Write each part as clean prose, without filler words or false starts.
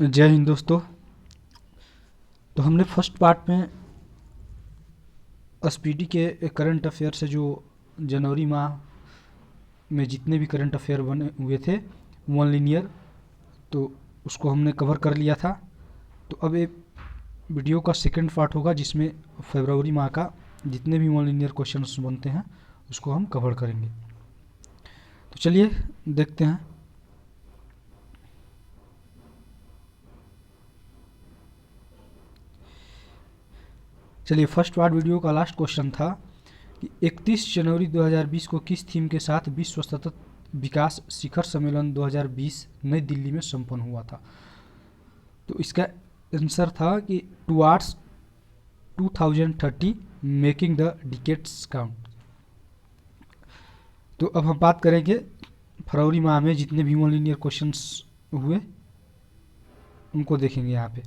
जय हिंद दोस्तों। तो हमने फर्स्ट पार्ट में एसपीडी के करंट अफेयर से जो जनवरी माह में जितने भी करंट अफेयर बने हुए थे वन लीनियर, तो उसको हमने कवर कर लिया था। तो अब एक वीडियो का सेकंड पार्ट होगा जिसमें फरवरी माह का जितने भी वन लीनियर क्वेश्चंस बनते हैं उसको हम कवर करेंगे। तो चलिए देखते हैं। चलिए, फर्स्ट पार्ट वीडियो का लास्ट क्वेश्चन था कि 31 जनवरी 2020 को किस थीम के साथ विश्व सतत विकास शिखर सम्मेलन 2020 नई दिल्ली में संपन्न हुआ था। तो इसका आंसर था कि towards 2030 making the decades count. तो अब हम बात करेंगे फरवरी माह में जितने भी वन लीनियर क्वेश्चंस हुए उनको देखेंगे यहाँ पे।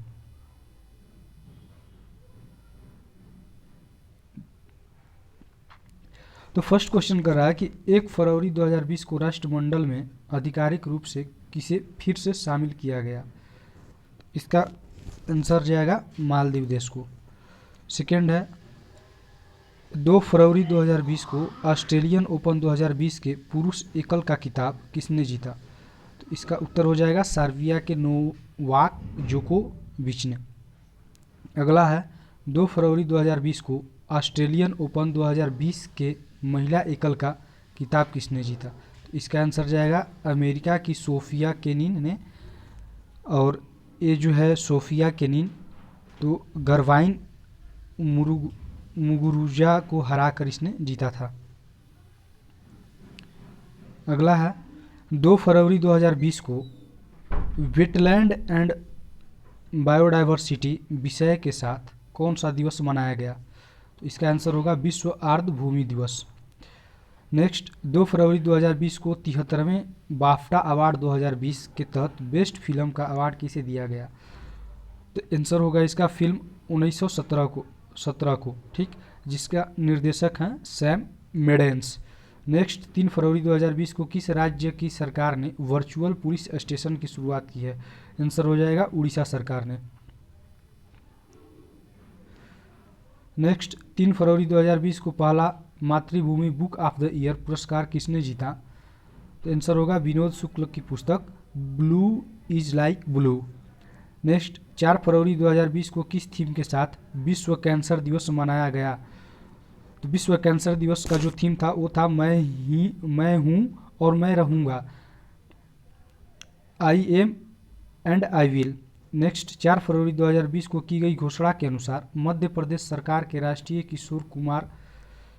तो फर्स्ट क्वेश्चन कर रहा है कि 1 फरवरी 2020 को राष्ट्रमंडल में आधिकारिक रूप से किसे फिर से शामिल किया गया। इसका आंसर जाएगा मालदीव देश को। सेकेंड है 2 फरवरी 2020 को ऑस्ट्रेलियन ओपन 2020 के पुरुष एकल का खिताब किसने जीता। तो इसका उत्तर हो जाएगा सर्बिया के नोवाक जोकोविच ने। अगला है 2 फरवरी 2020 को ऑस्ट्रेलियन ओपन 2020 के महिला एकल का खिताब किसने जीता। तो इसका आंसर जाएगा अमेरिका की सोफिया केनिन ने। और ये जो है सोफिया केनिन तो गरवाइन मुगुरुजा को हराकर इसने जीता था। अगला है 2 फरवरी 2020 को वेटलैंड एंड बायोडाइवर्सिटी विषय के साथ कौन सा दिवस मनाया गया। तो इसका आंसर होगा विश्व आर्द्र भूमि दिवस। नेक्स्ट 2 फरवरी 2020 को 73वें बाफ्टा अवार्ड 2020 के तहत बेस्ट फिल्म का अवार्ड किसे दिया गया। तो आंसर होगा इसका फिल्म 1917 को ठीक, जिसका निर्देशक हैं सैम मेडेंस। नेक्स्ट 3 फरवरी 2020 को किस राज्य की सरकार ने वर्चुअल पुलिस स्टेशन की शुरुआत की है। आंसर हो जाएगा उड़ीसा सरकार ने। नेक्स्ट 3 फरवरी 2020 को पहला मातृभूमि बुक ऑफ द ईयर पुरस्कार किसने जीता। तो आंसर होगा विनोद शुक्ल की पुस्तक blue is like blue. Next 4 फरवरी 2020 को किस थीम के साथ विश्व कैंसर दिवस मनाया गया। तो विश्व कैंसर दिवस का जो थीम था वो था मैं हूँ और मैं रहूँगा, I am and I will. Next 4 फरवरी 2020 को की गई घोषणा के अनुसार मध्य प्रदेश सरकार के राष्ट्रीय किशोर कुमार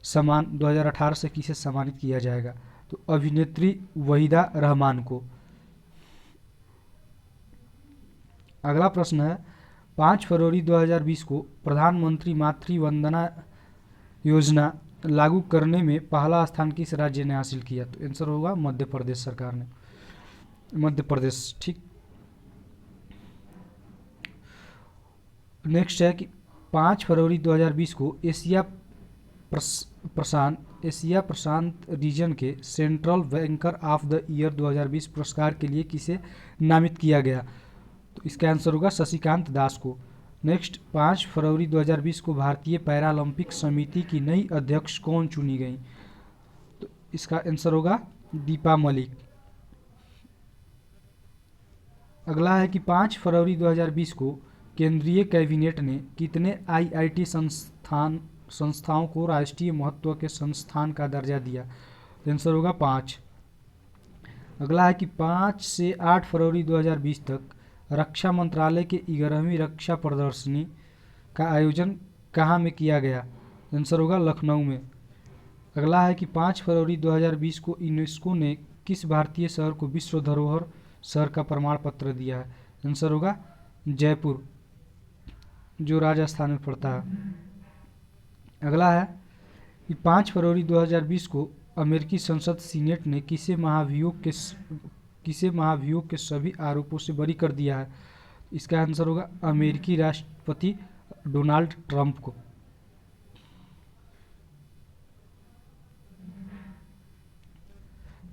सम्मान 2018 से किसे सम्मानित किया जाएगा। तो अभिनेत्री वहीदा रहमान को। अगला प्रश्न है 5 फरवरी 2020 को प्रधानमंत्री मातृ वंदना योजना लागू करने में पहला स्थान किस राज्य ने हासिल किया। तो आंसर होगा मध्य प्रदेश सरकार ने, मध्य प्रदेश ठीक। नेक्स्ट है कि 5 फरवरी 2020 को एशिया प्रशांत रीजन के central banker of the year 2020 पुरस्कार के लिए किसे नामित किया गया। तो इसका आंसर होगा शशिकांत दास को। नेक्स्ट 5 फरवरी 2020 को भारतीय पैरालंपिक समिति की नई अध्यक्ष कौन चुनी गई। तो इसका आंसर होगा दीपा मलिक। अगला है कि 5 फरवरी 2020 को केंद्रीय कैबिनेट ने कितने आईआईटी संस्थाओं को राष्ट्रीय महत्व के संस्थान का दर्जा दिया। आंसर होगा 5। अगला है कि 5 से 8 फरवरी 2020 तक रक्षा मंत्रालय के 11वीं रक्षा प्रदर्शनी का आयोजन कहाँ में किया गया। आंसर होगा लखनऊ में। अगला है कि 5 फरवरी 2020 को यूनेस्को ने किस भारतीय शहर को विश्व धरोहर शहर का प्रमाण पत्र दिया है। आंसर होगा जयपुर, जो राजस्थान में पड़ता है। अगला है कि 5 फरवरी 2020 को अमेरिकी संसद सीनेट ने किसे महाभियोग के सभी आरोपों से बरी कर दिया है। इसका आंसर होगा अमेरिकी राष्ट्रपति डोनाल्ड ट्रंप को।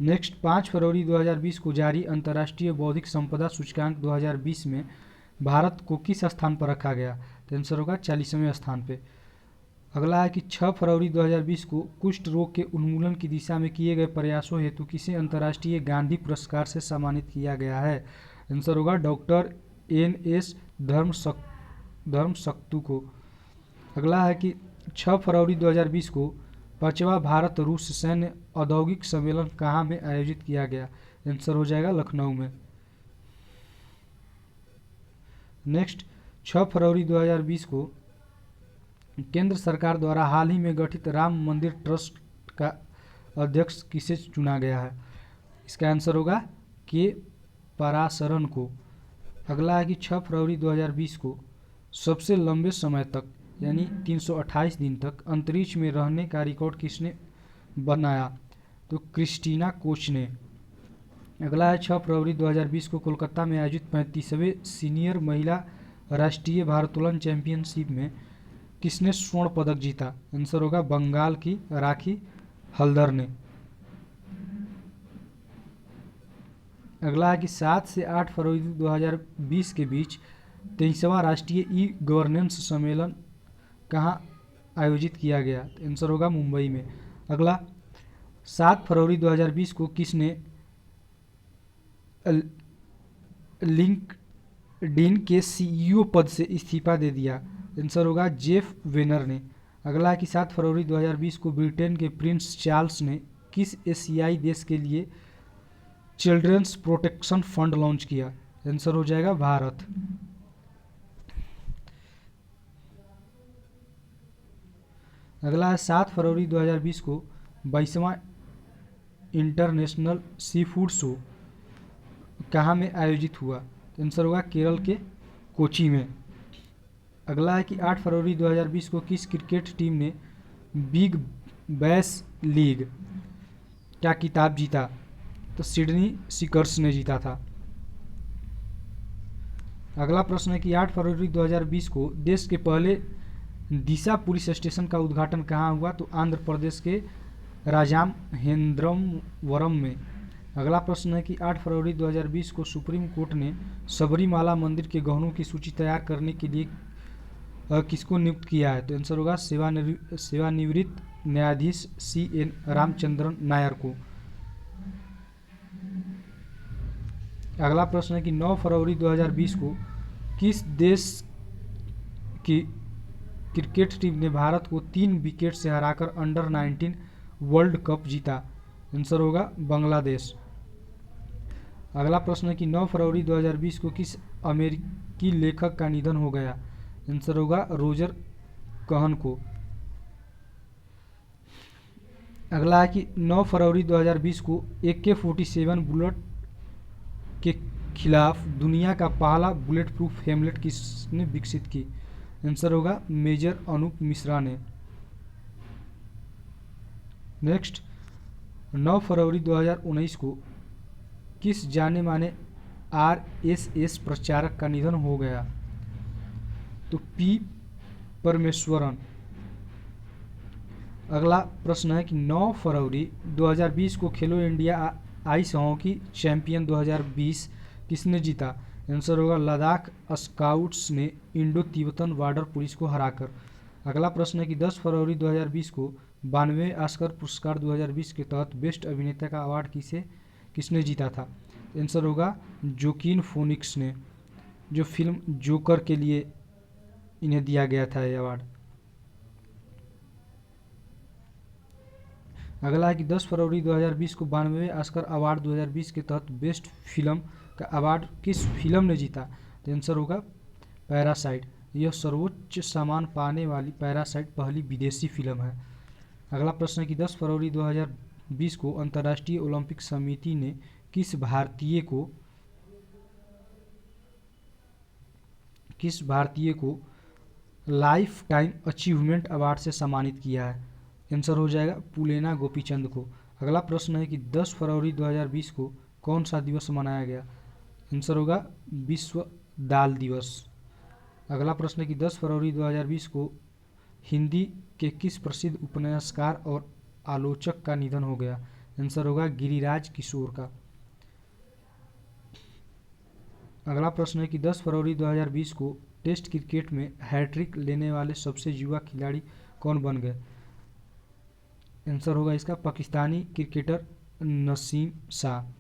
नेक्स्ट 5 फरवरी 2020 को जारी अंतर्राष्ट्रीय बौद्धिक संपदा सूचकांक 2020 में भारत को किस स्थान पर रखा गया? तो आंसर होगा 40वें स्थान पे। अगला है कि 6 फरवरी 2020 को कुष्ठ रोग के उन्मूलन की दिशा में किए गए प्रयासों हेतु किसे अंतर्राष्ट्रीय गांधी पुरस्कार से सम्मानित किया गया है? आंसर होगा डॉक्टर NS धर्मशक्तु को। अगला है कि 6 फरवरी 2020 को 5वां भारत रूस सैन्य औद्योगिक सम्मेलन कहाँ में आयोजित किया गया? आंसर हो जाएगा लखनऊ में। नेक्स्ट, 6 फरवरी 2020 को केंद्र सरकार द्वारा हाल ही में गठित राम मंदिर ट्रस्ट का अध्यक्ष किसे चुना गया है? इसका आंसर होगा के पराशरन को। अगला है कि 6 फरवरी 2020 को सबसे लंबे समय तक यानी 328 दिन तक अंतरिक्ष में रहने का रिकॉर्ड किसने बनाया? तो क्रिस्टीना कोच ने। अगला है 6 फरवरी 2020 को कोलकाता में आयोजित 35वें सीनियर महिला राष्ट्रीय भारोत्तोलन चैंपियनशिप में किसने स्वर्ण पदक जीता? आंसर होगा बंगाल की राखी हल्दर ने। अगला है कि 7 से 8 फरवरी 2020 के बीच 23वां राष्ट्रीय ई-गवर्नेंस सम्मेलन कहाँ आयोजित किया गया? आंसर होगा मुंबई में। अगला, 7 फरवरी 2020 को किसने लिंक्डइन के CEO पद से इस्तीफा दे दिया? आंसर होगा जेफ वेनर ने। अगला है कि 7 फरवरी 2020 को ब्रिटेन के प्रिंस चार्ल्स ने किस एशियाई देश के लिए चिल्ड्रंस प्रोटेक्शन फंड लॉन्च किया? आंसर हो जाएगा भारत। अगला है 7 फरवरी 2020 को 22वां इंटरनेशनल सी फूड शो कहाँ में आयोजित हुआ? आंसर होगा केरल के कोची में। अगला है कि 8 फरवरी 2020 को किस क्रिकेट टीम ने बिग बैश लीग क्या खिताब जीता? तो सिडनी सिकर्स ने जीता था। अगला प्रश्न है कि 8 फरवरी 2020 को देश के पहले दिशा पुलिस स्टेशन का उद्घाटन कहाँ हुआ? तो आंध्र प्रदेश के राजामहेंद्रवरम में। अगला प्रश्न है कि 8 फरवरी 2020 को सुप्रीम कोर्ट ने सबरीमाला मंदिर के गहनों की सूची तैयार करने के लिए किसको नियुक्त किया है? तो आंसर होगा सेवानिवृत्त न्यायाधीश CN रामचंद्रन नायर को। अगला प्रश्न है कि 9 फरवरी 2020 को किस देश की क्रिकेट टीम ने भारत को 3 विकेट से हराकर अंडर 19 वर्ल्ड कप जीता? आंसर होगा बांग्लादेश। अगला प्रश्न है कि 9 फरवरी 2020 को किस अमेरिकी लेखक का निधन हो गया? आंसर होगा रोजर कहन को। अगला है कि 9 फरवरी 2020 को AK-47 बुलेट के खिलाफ दुनिया का पहला बुलेट प्रूफ हेमलेट किसने विकसित की? आंसर होगा मेजर अनूप मिश्रा ने। नेक्स्ट, 9 फरवरी 2019 को किस जाने माने RSS प्रचारक का निधन हो गया? तो P परमेश्वरन। अगला प्रश्न है कि 9 फरवरी 2020 को खेलो इंडिया आइस हॉकी चैंपियन 2020 किसने जीता? आंसर होगा लद्दाख स्काउट्स ने इंडो तिब्बतन बॉर्डर पुलिस को हराकर। अगला प्रश्न है कि 10 फरवरी 2020 को 92वें ऑस्कर पुरस्कार 2020 के तहत बेस्ट अभिनेता का अवार्ड किसने जीता था? आंसर होगा जोकिन फोनिक्स ने, जो फिल्म जोकर के लिए इन्हें दिया गया था यह अवार्ड। अगला है कि 10 फरवरी 2020 को 92वें ऑस्कर अवार्ड 2020 के तहत बेस्ट फिल्म का अवार्ड किस फिल्म ने जीता? तो आंसर होगा पैरासाइट। यह सर्वोच्च सम्मान पाने वाली पैरासाइट पहली विदेशी फिल्म है। अगला प्रश्न है कि 10 फरवरी 2020 को अंतर्राष्ट्रीय ओलंपिक समिति ने किस भारतीय को लाइफ टाइम अचीवमेंट अवार्ड से सम्मानित किया है? आंसर हो जाएगा पुलेना गोपीचंद को। अगला प्रश्न है कि 10 फरवरी 2020 को कौन सा दिवस मनाया गया? आंसर होगा विश्व दाल दिवस। अगला प्रश्न है कि 10 फरवरी 2020 को हिंदी के किस प्रसिद्ध उपन्यासकार और आलोचक का निधन हो गया? आंसर होगा गिरिराज किशोर का। अगला प्रश्न है कि 10 फरवरी 2020 को टेस्ट क्रिकेट में हैट्रिक लेने वाले सबसे युवा खिलाड़ी कौन बन गए? आंसर होगा इसका पाकिस्तानी क्रिकेटर नसीम शाह।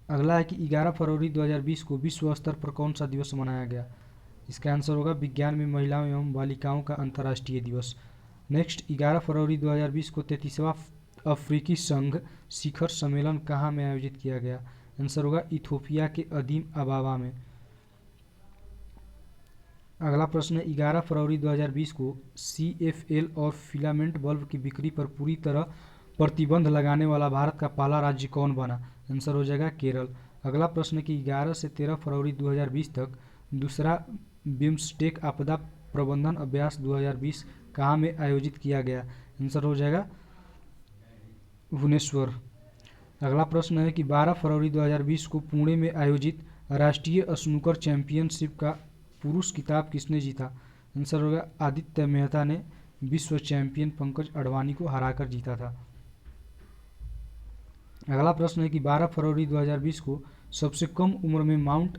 अगला है कि 11 फरवरी 2020 को विश्व स्तर पर कौन सा दिवस मनाया गया? इसका आंसर होगा विज्ञान में महिलाओं एवं बालिकाओं का अंतर्राष्ट्रीय दिवस। नेक्स्ट, 11 फरवरी 2020 को 33वां अफ्रीकी संघ शिखर सम्मेलन कहाँ में आयोजित किया गया? आंसर होगा इथोपिया के अदीम अबाबा में। अगला प्रश्न है 11 फरवरी 2020 को CFL और फिलामेंट बल्ब की बिक्री पर पूरी तरह प्रतिबंध लगाने वाला भारत का पहला राज्य कौन बना? आंसर हो जाएगा केरल। अगला प्रश्न है कि 11 से 13 फरवरी 2020 तक दूसरा बिम्स्टेक आपदा प्रबंधन अभ्यास 2020 कहाँ में आयोजित किया गया? आंसर हो जाएगा भुवनेश्वर। अगला प्रश्न है कि 12 फरवरी 2020 को पुणे में आयोजित राष्ट्रीय स्नूकर चैंपियनशिप का पुरुष खिताब किसने जीता? आंसर होगा आदित्य मेहता ने विश्व चैंपियन पंकज अडवाणी को हराकर जीता था। अगला प्रश्न है कि 12 फरवरी 2020 को सबसे कम उम्र में माउंट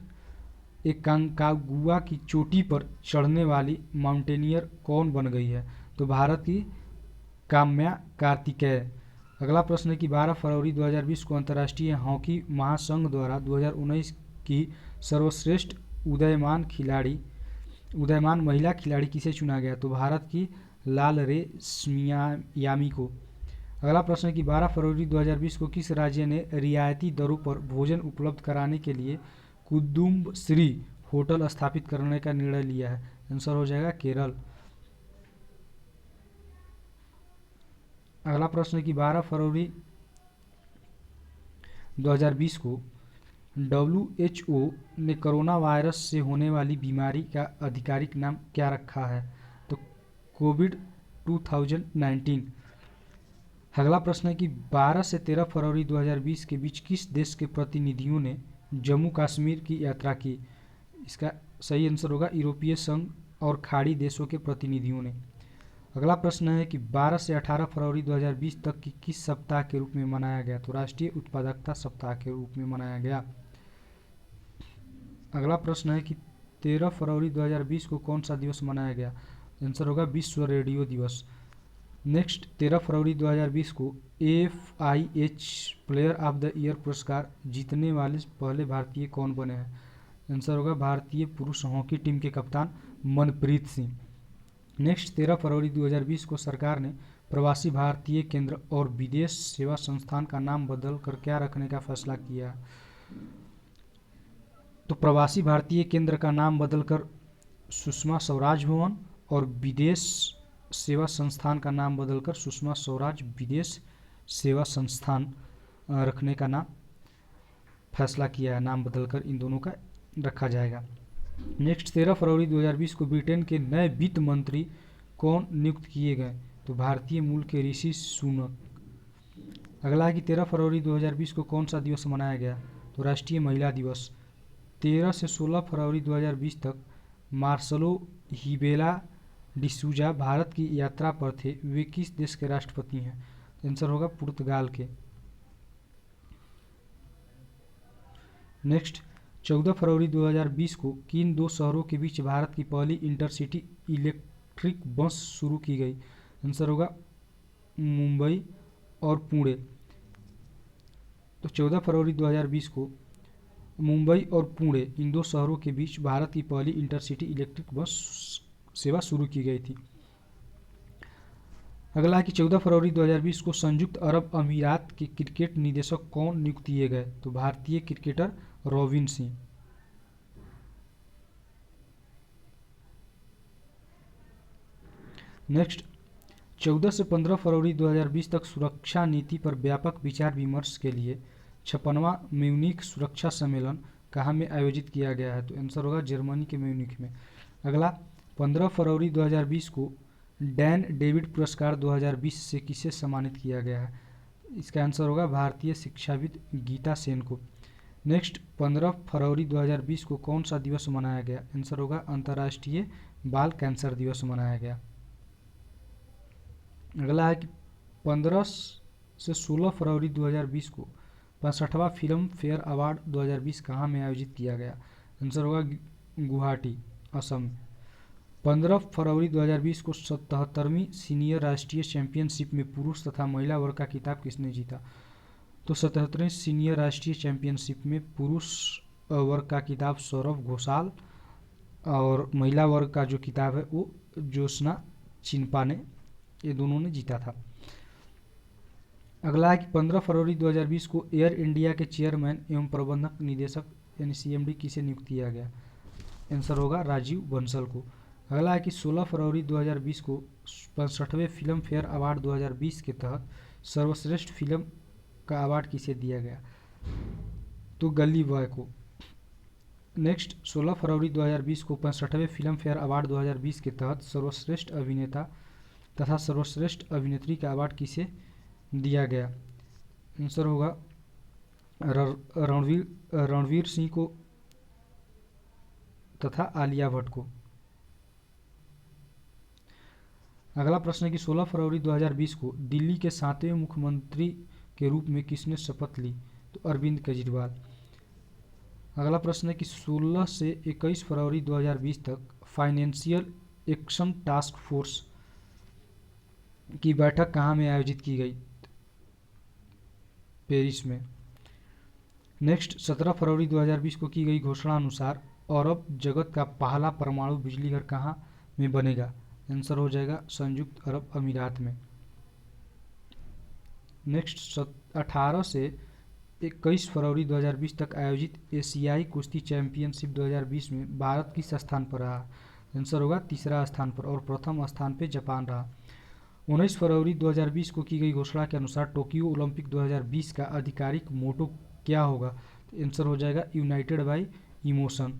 एकांकागुआ की चोटी पर चढ़ने वाली माउंटेनियर कौन बन गई है? तो भारत की काम्या कार्तिकेय। अगला प्रश्न है कि 12 फरवरी 2020 को अंतर्राष्ट्रीय हॉकी महासंघ द्वारा 2019 की सर्वश्रेष्ठ उदयमान महिला खिलाड़ी किसे चुना गया? तो भारत की लाल रेशमियामी को। अगला प्रश्न है कि 12 फरवरी 2020 को किस राज्य ने रियायती दरों पर भोजन उपलब्ध कराने के लिए कुदुम्बश्री होटल स्थापित करने का निर्णय लिया है? आंसर हो जाएगा केरल। अगला प्रश्न है कि 12 फरवरी 2020 को WHO ने कोरोना वायरस से होने वाली बीमारी का आधिकारिक नाम क्या रखा है? तो कोविड 2019। अगला प्रश्न है कि 12 से 13 फरवरी 2020 के बीच किस देश के प्रतिनिधियों ने जम्मू कश्मीर की यात्रा की? इसका सही आंसर होगा यूरोपीय संघ और खाड़ी देशों के प्रतिनिधियों ने। अगला प्रश्न है कि 12 से 18 फरवरी 2020 तक की किस सप्ताह के रूप में मनाया गया? तो राष्ट्रीय उत्पादकता सप्ताह के रूप में मनाया गया। अगला प्रश्न है कि 13 फरवरी 2020 को कौन सा दिवस मनाया गया? आंसर होगा विश्व रेडियो दिवस। नेक्स्ट, 13 फरवरी 2020 को FIH player of the year पुरस्कार जीतने वाले पहले भारतीय कौन बने हैं? आंसर होगा भारतीय पुरुष हॉकी टीम के कप्तान मनप्रीत सिंह। नेक्स्ट, 13 फरवरी 2020 को सरकार ने प्रवासी भारतीय केंद्र और विदेश सेवा संस्थान का नाम बदल कर क्या रखने का फैसला किया? तो प्रवासी भारतीय केंद्र का नाम बदलकर सुषमा स्वराज भवन और विदेश सेवा संस्थान का नाम बदलकर सुषमा स्वराज विदेश सेवा संस्थान रखने का नाम फैसला किया है। नाम बदलकर इन दोनों का रखा जाएगा। नेक्स्ट, 13 फरवरी 2020 को ब्रिटेन के नए वित्त मंत्री कौन नियुक्त किए गए? तो भारतीय मूल के ऋषि सुनक। अगला है कि 13 फरवरी 2020 को कौन सा दिवस मनाया गया? तो राष्ट्रीय महिला दिवस। 13 से 16 फरवरी 2020 तक मार्सलो हिबेला डिसूजा भारत की यात्रा पर थे। वे किस देश के राष्ट्रपति हैं? आंसर होगा पुर्तगाल के। नेक्स्ट, 14 फरवरी 2020 को किन दो शहरों के बीच भारत की पहली इंटरसिटी इलेक्ट्रिक बस शुरू की गई? आंसर होगा मुंबई और पुणे। तो 14 फरवरी 2020 को मुंबई और पुणे इन दो शहरों के बीच भारत की पहली इंटरसिटी इलेक्ट्रिक बस सेवा शुरू की गई थी। अगला है कि 14 फरवरी 2020 को संयुक्त अरब अमीरात के क्रिकेट निदेशक कौन नियुक्त किए गए? तो भारतीय क्रिकेटर रोबिन सिंह। नेक्स्ट, 14 से 15 फरवरी 2020 तक सुरक्षा नीति पर व्यापक विचार विमर्श के लिए 56वां म्यूनिख सुरक्षा सम्मेलन कहाँ में आयोजित किया गया है? तो आंसर होगा जर्मनी के म्यूनिख में। अगला, 15 फरवरी 2020 को डैन डेविड पुरस्कार 2020 से किसे सम्मानित किया गया है? इसका आंसर होगा भारतीय शिक्षाविद गीता सेन को। नेक्स्ट, 15 फरवरी 2020 को कौन सा दिवस मनाया गया? आंसर होगा अंतर्राष्ट्रीय बाल कैंसर दिवस मनाया गया। अगला है कि 15 से 16 फरवरी 2020 को 65वां फिल्म फेयर अवार्ड 2020 कहाँ में आयोजित किया गया? आंसर होगा गुवाहाटी, असम। 15 फरवरी 2020 को 77वीं सीनियर राष्ट्रीय चैंपियनशिप में पुरुष तथा महिला वर्ग का खिताब किसने जीता? तो 77वीं सीनियर राष्ट्रीय चैंपियनशिप में पुरुष वर्ग का खिताब सौरभ घोषाल और महिला वर्ग का जो खिताब है वो ज्योत्सना चिन्पा ने, ये दोनों ने जीता था। अगला है कि 15 फरवरी 2020 को एयर इंडिया के चेयरमैन एवं प्रबंधक निदेशक यानी CMD किसे नियुक्त किया गया? आंसर होगा राजीव बंसल को। अगला है कि 16 फरवरी 2020 को 65वें फिल्म फेयर अवार्ड 2020 के तहत सर्वश्रेष्ठ फिल्म का अवार्ड किसे दिया गया? तो गली बॉय को। नेक्स्ट 16 फरवरी 2020 को 65वें फिल्म फेयर अवार्ड 2020 के तहत सर्वश्रेष्ठ अभिनेता तथा सर्वश्रेष्ठ अभिनेत्री का अवार्ड किसे दिया गया? आंसर होगा रणवीर सिंह को तथा आलिया भट्ट को। अगला प्रश्न है कि 16 फरवरी 2020 को दिल्ली के 7वें मुख्यमंत्री के रूप में किसने शपथ ली? तो अरविंद केजरीवाल। अगला प्रश्न है कि 16 से 21 फरवरी 2020 तक फाइनेंशियल एक्शन टास्क फोर्स की बैठक कहाँ में आयोजित की गई? पेरिस में। नेक्स्ट 17 फरवरी 2020 को की गई घोषणा अनुसार अरब जगत का पहला परमाणु बिजली घर कहाँ में बनेगा? आंसर हो जाएगा संयुक्त अरब अमीरात में। नेक्स्ट 18 से 21 फरवरी 2020 तक आयोजित एशियाई कुश्ती चैंपियनशिप 2020 में भारत किस स्थान पर रहा? आंसर होगा तीसरा स्थान पर और प्रथम स्थान पर जापान रहा। 19 फरवरी 2020 को की गई घोषणा के अनुसार टोक्यो ओलंपिक 2020 का आधिकारिक मोटो क्या होगा? आंसर हो जाएगा यूनाइटेड बाय इमोशन।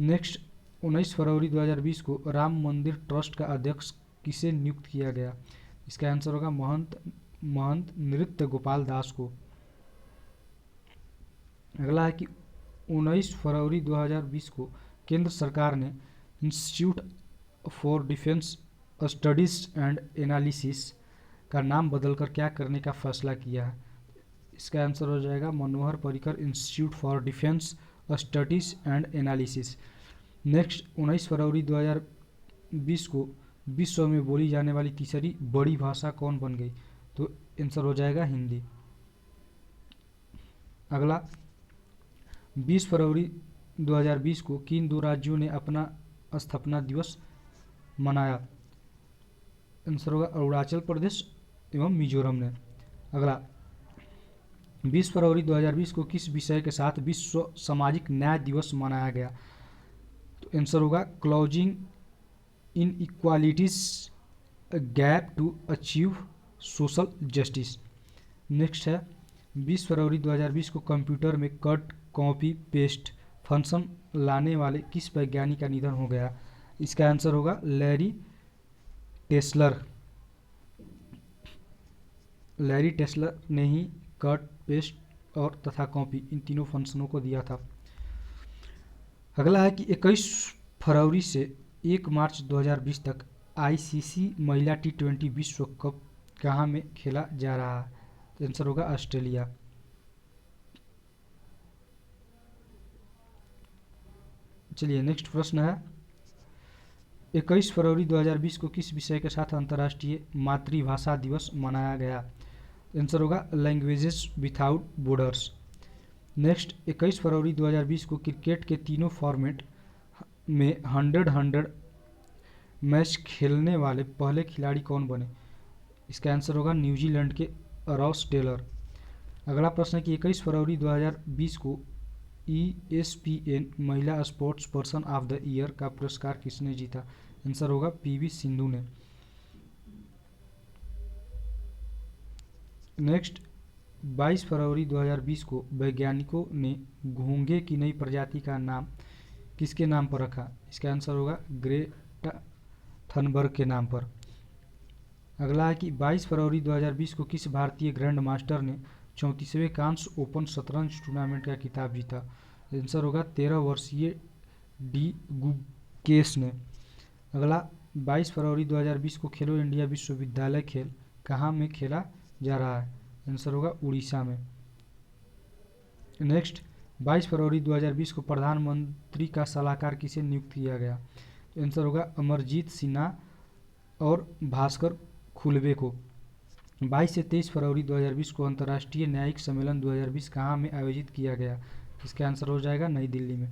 नेक्स्ट 19 फरवरी 2020 को राम मंदिर ट्रस्ट का अध्यक्ष किसे नियुक्त किया गया? इसका आंसर होगा महंत नृत्य गोपाल दास को। अगला है कि 19 फरवरी 2020 को केंद्र सरकार ने institute for Defence Studies and analysis का नाम बदलकर क्या करने का फैसला किया है? इसका आंसर हो जाएगा Manohar Parrikar Institute for Defence Studies and Analysis. Next 19 फरवरी 2020 को विश्व में बोली जाने वाली तीसरी बड़ी भाषा कौन बन गई? तो आंसर हो जाएगा हिंदी। अगला 20 फरवरी 2020 को किन दो राज्यों ने अपना स्थापना दिवस मनाया? आंसर होगा अरुणाचल प्रदेश एवं मिजोरम ने। अगला 20 फरवरी 2020 को किस विषय के साथ विश्व सामाजिक न्याय दिवस मनाया गया? तो आंसर होगा closing in equalities gap to achieve social justice. Next है 20 फरवरी 2020 को कंप्यूटर में कट कॉपी पेस्ट फंक्शन लाने वाले किस वैज्ञानिक का निधन हो गया? इसका आंसर होगा लैरी टेस्लर ने ही कट पेस्ट और तथा कॉपी इन तीनों फंक्शनों को दिया था। अगला है कि 21 फरवरी से 1 मार्च 2020 तक ICC महिला T20 विश्व कप कहाँ में खेला जा रहा है? आंसर होगा ऑस्ट्रेलिया। चलिए नेक्स्ट प्रश्न है 21 फरवरी 2020 को किस विषय के साथ अंतर्राष्ट्रीय मातृभाषा दिवस मनाया गया? आंसर होगा लैंग्वेजेस विदाउट बॉर्डर्स। नेक्स्ट 21 फरवरी 2020 को क्रिकेट के तीनों फॉर्मेट में 100 मैच खेलने वाले पहले खिलाड़ी कौन बने? इसका आंसर होगा न्यूजीलैंड के रॉस टेलर। अगला प्रश्न है कि 21 फरवरी 2020 को ESPN महिला sports person of the year का पुरस्कार किसने जीता? आंसर होगा PV सिंधु ने। नेक्स्ट 22 फरवरी 2020 को वैज्ञानिकों ने घोंघे की नई प्रजाति का नाम किसके नाम पर रखा? इसका आंसर होगा ग्रेटा थनबर्ग के नाम पर। अगला है कि 22 फरवरी 2020 को किस भारतीय ग्रैंड मास्टर ने 34वें कांस्य ओपन शतरंज टूर्नामेंट का खिताब जीता? आंसर होगा 13 वर्षीय डी गुकेश ने। अगला 22 फरवरी 2020 को खेलो इंडिया विश्वविद्यालय खेल कहाँ में खेला जा रहा है? आंसर होगा उड़ीसा में। नेक्स्ट 22 फरवरी 2020 को प्रधानमंत्री का सलाहकार किसे नियुक्त किया गया? तो आंसर होगा अमरजीत सिन्हा और भास्कर खुलबे को। 22 से 23 फरवरी 2020 को अंतर्राष्ट्रीय न्यायिक सम्मेलन 2020 कहाँ में आयोजित किया गया? इसका आंसर हो जाएगा नई दिल्ली में।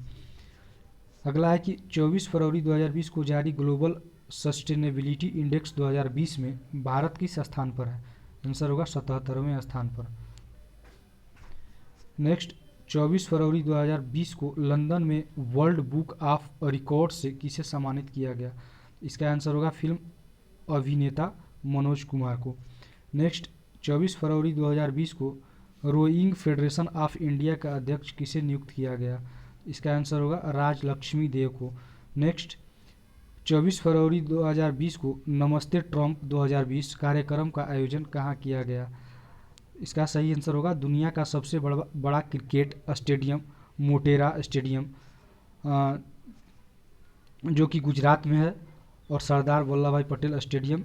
अगला है कि 24 फरवरी 2020 को जारी ग्लोबल सस्टेनेबिलिटी इंडेक्स 2020 में भारत किस स्थान पर है? आंसर होगा 77वें स्थान पर। नेक्स्ट 24 फरवरी 2020 को लंदन में वर्ल्ड बुक ऑफ रिकॉर्ड से किसे सम्मानित किया गया? इसका आंसर होगा फिल्म अभिनेता मनोज कुमार को। नेक्स्ट 24 फरवरी 2020 को रोइंग फेडरेशन ऑफ इंडिया का अध्यक्ष किसे नियुक्त किया गया? इसका आंसर होगा राज लक्ष्मी देव को। नेक्स्ट 24 फरवरी 2020 को नमस्ते ट्रंप 2020 कार्यक्रम का आयोजन कहाँ किया गया? इसका सही आंसर होगा दुनिया का सबसे बड़ा क्रिकेट स्टेडियम मोटेरा स्टेडियम, जो कि गुजरात में है, और सरदार वल्लभ भाई पटेल स्टेडियम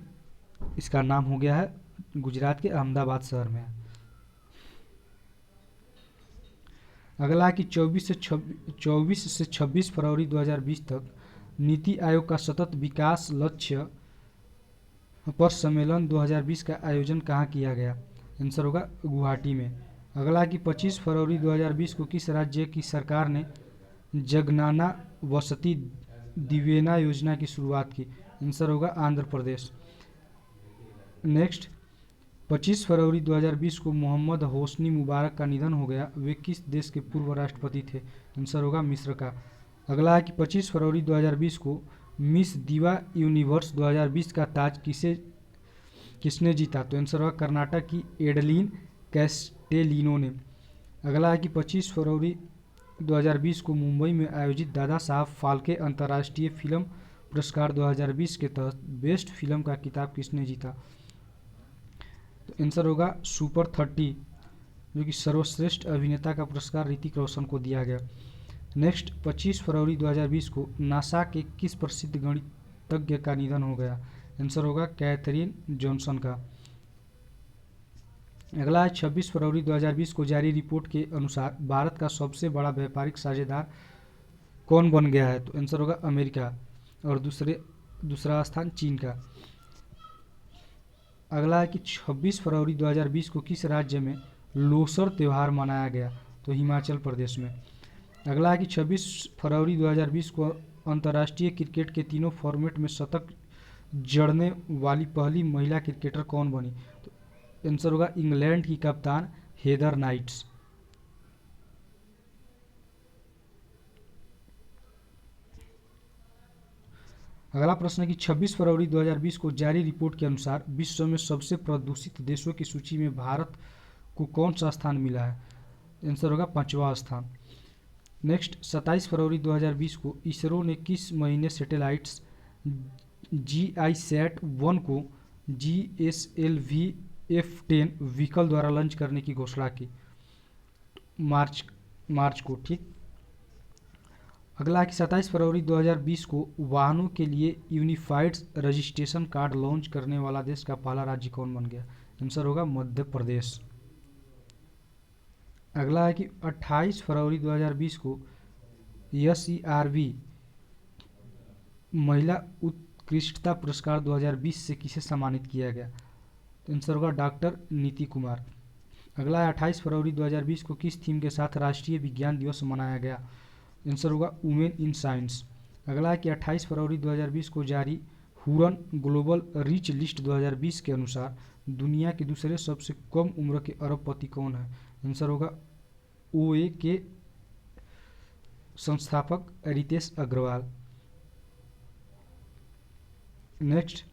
इसका नाम हो गया है गुजरात के अहमदाबाद शहर में है। अगला है कि 24 से 26 फरवरी 2020 तक नीति आयोग का सतत विकास लक्ष्य पर सम्मेलन 2020 का आयोजन कहाँ किया गया? आंसर होगा गुवाहाटी में। अगला कि 25 फरवरी 2020 को किस राज्य की सरकार ने जगनाना वसति दिवेना योजना की शुरुआत की? आंसर होगा आंध्र प्रदेश। नेक्स्ट 25 फरवरी 2020 को मोहम्मद होसनी मुबारक का निधन हो गया। वे किस देश के पूर्व राष्ट्रपति थे? आंसर होगा मिस्र का। अगला है कि 25 फरवरी 2020 को मिस दिवा यूनिवर्स 2020 का ताज किसने जीता? तो आंसर होगा कर्नाटक की एडलिन कैस्टेलिनो ने। अगला है कि 25 फरवरी 2020 को मुंबई में आयोजित दादा साहब फाल्के अंतर्राष्ट्रीय फिल्म पुरस्कार 2020 के तहत बेस्ट फिल्म का खिताब किसने जीता? तो आंसर होगा सुपर 30, जो कि सर्वश्रेष्ठ अभिनेता का पुरस्कार ऋतिक रोशन को दिया गया। नेक्स्ट 25 फरवरी 2020 को नासा के किस प्रसिद्ध गणितज्ञ का निधन हो गया? आंसर होगा कैथरीन जॉनसन का। अगला है 26 फरवरी 2020 को जारी रिपोर्ट के अनुसार भारत का सबसे बड़ा व्यापारिक साझेदार कौन बन गया है? तो आंसर होगा अमेरिका, और दूसरा स्थान चीन का। अगला है कि 26 फरवरी 2020 को किस राज्य में लोसर त्यौहार मनाया गया? तो हिमाचल प्रदेश में। अगला है कि 26 फरवरी 2020 को अंतर्राष्ट्रीय क्रिकेट के तीनों फॉर्मेट में शतक जड़ने वाली पहली महिला क्रिकेटर कौन बनी? तो आंसर होगा इंग्लैंड की कप्तान हेदर नाइट्स। अगला प्रश्न है कि 26 फरवरी 2020 को जारी रिपोर्ट के अनुसार विश्व में सबसे प्रदूषित देशों की सूची में भारत को कौन सा स्थान मिला है? आंसर होगा 5वां स्थान। नेक्स्ट 27 फरवरी 2020 को इसरो ने किस महीने सैटेलाइट्स GISAT-1 को GSLV F10 व्हीकल द्वारा लॉन्च करने की घोषणा की? मार्च को, ठीक। अगला कि 27 फरवरी 2020 को वाहनों के लिए यूनिफाइड रजिस्ट्रेशन कार्ड लॉन्च करने वाला देश का पहला राज्य कौन बन गया? आंसर होगा मध्य प्रदेश। अगला है कि 28 फरवरी 2020 को SERV महिला उत्कृष्टता पुरस्कार 2020 से किसे सम्मानित किया गया? आंसर होगा डॉक्टर नीति कुमार। अगला है 28 फरवरी 2020 को किस थीम के साथ राष्ट्रीय विज्ञान दिवस मनाया गया? आंसर होगा वुमेन इन साइंस। अगला है कि 28 फरवरी 2020 को जारी हुरन ग्लोबल रिच लिस्ट 2020 के अनुसार दुनिया के दूसरे सबसे कम उम्र के अरबपति कौन है? आंसर होगा OA के संस्थापक रितेश अग्रवाल। नेक्स्ट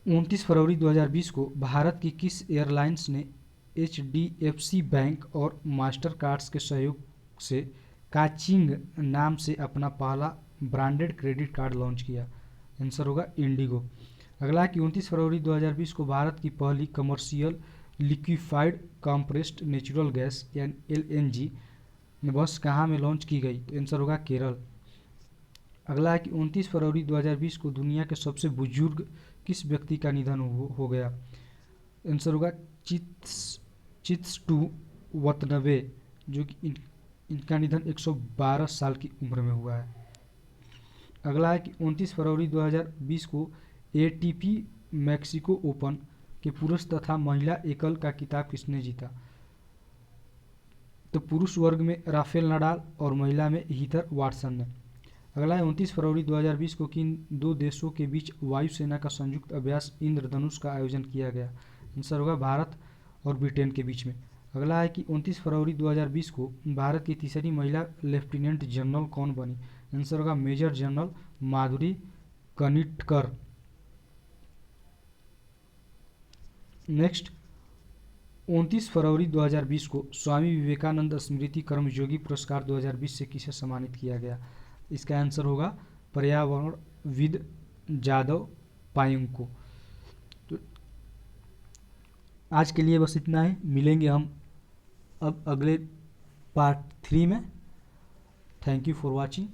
29 फरवरी 2020 को भारत की किस एयरलाइंस ने HDFC बैंक और मास्टर कार्ड्स के सहयोग से काचिंग नाम से अपना पहला ब्रांडेड क्रेडिट कार्ड लॉन्च किया? आंसर होगा इंडिगो। अगला कि 29 फरवरी 2020 को भारत की पहली commercial liquefied compressed natural gas यानी LNG बस कहाँ में लॉन्च की गई? तो आंसर होगा केरल। अगला है कि 29 फरवरी 2020 को दुनिया के सबसे बुजुर्ग किस व्यक्ति का निधन हो गया? आंसर होगा चित्सटू वतनबे, जो कि इनका निधन 112 साल की उम्र में हुआ है। अगला है कि 29 फरवरी 2020 को एटीपी मैक्सिको ओपन के पुरुष तथा महिला एकल का खिताब किसने जीता? तो पुरुष वर्ग में राफेल नडाल और महिला में हीथर वाटसन ने। अगला है 29 फरवरी 2020 को किन दो देशों के बीच वायुसेना का संयुक्त अभ्यास इंद्रधनुष का आयोजन किया गया? आंसर होगा भारत और ब्रिटेन के बीच में। अगला है कि 29 फरवरी 2020 को भारत की तीसरी महिला लेफ्टिनेंट जनरल कौन बनी? आंसर होगा मेजर जनरल माधुरी कनिटकर। नेक्स्ट, 29 फरवरी 2020 को स्वामी विवेकानंद स्मृति कर्मयोगी पुरस्कार 2020 से किसे सम्मानित किया गया? इसका आंसर होगा पर्यावरणविद जादव पायेंग को। तो आज के लिए बस इतना ही, मिलेंगे हम अब अगले पार्ट 3 में। Thank you for watching.